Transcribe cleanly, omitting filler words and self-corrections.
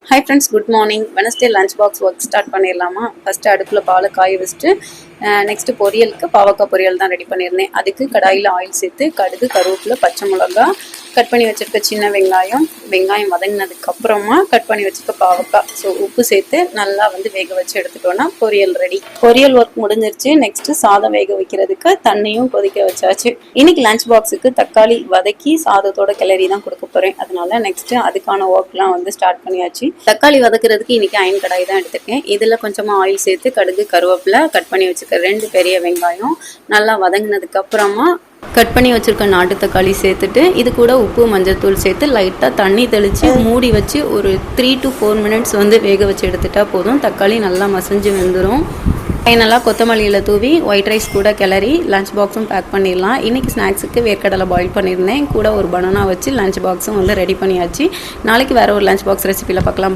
Hi friends, good morning. Wednesday lunch box work start பண்ணிடலாமா? First அடுப்புல பாலை காய வச்சுட்டு நெக்ஸ்ட் பொரியலுக்கு பாவக்காய் பொரியல் தான் ரெடி பண்ணியிருந்தேன். அதுக்கு கடாயில் ஆயில் சேர்த்து கடுகு, கருவேப்பிலை, பச்சை மிளகா, கட் பண்ணி வச்சிருக்க சின்ன வெங்காயம் வதங்கினதுக்கு அப்புறமா கட் பண்ணி வச்சிருக்க பாவக்காய், ஸோ உப்பு சேர்த்து நல்லா வேக வச்சு எடுத்துட்டோம்னா பொரியல் ரெடி. பொரியல் ஒர்க் முடிஞ்சிருச்சு. நெக்ஸ்ட் சாதம் வேக வைக்கிறதுக்கு தண்ணியும் கொதிக்க வச்சாச்சு. இன்னைக்கு லஞ்ச் பாக்ஸுக்கு தக்காளி வதக்கி சாதத்தோட கிளறி தான் கொடுக்க போறேன். அதனால நெக்ஸ்ட் அதுக்கான ஒர்க்லாம் ஸ்டார்ட் பண்ணியாச்சு. தக்காளி வதக்குறதுக்கு இன்னைக்கு அயன் கடாய் தான் எடுத்துருக்கேன். இதுல கொஞ்சமா ஆயில் சேர்த்து கடுகு, கருவேப்பிலை, கட் பண்ணி வச்சுக்க 2 பெரிய வெங்காயம் நல்லா வதங்கினதுக்கு அப்புறமா கட் பண்ணி வச்சிருக்க நாட்டு தக்காளி சேர்த்துட்டு இது கூட உப்பு, மஞ்சள் தூள் சேர்த்து லைட்டாக தண்ணி தெளித்து மூடி வச்சு ஒரு 3 to 4 மினிட்ஸ் வேக வச்சு எடுத்துட்டா போதும். தக்காளி நல்லா மசிஞ்சு வெந்துடும். ஃபைனலாக கொத்தமல்லியில் தூவி ஒயிட் ரைஸ் கூட கிளறி லஞ்ச் பாக்ஸும் பேக் பண்ணிடலாம். இன்றைக்கி ஸ்நாக்ஸுக்கு வேர்க்கடலை பாயில் பண்ணியிருந்தேன். கூட ஒரு பனானா வச்சு லஞ்ச் பாக்ஸும் ரெடி பண்ணியாச்சு. நாளைக்கு வேறு ஒரு லஞ்ச் பாக்ஸ் ரெசிபியில் பார்க்கலாம்.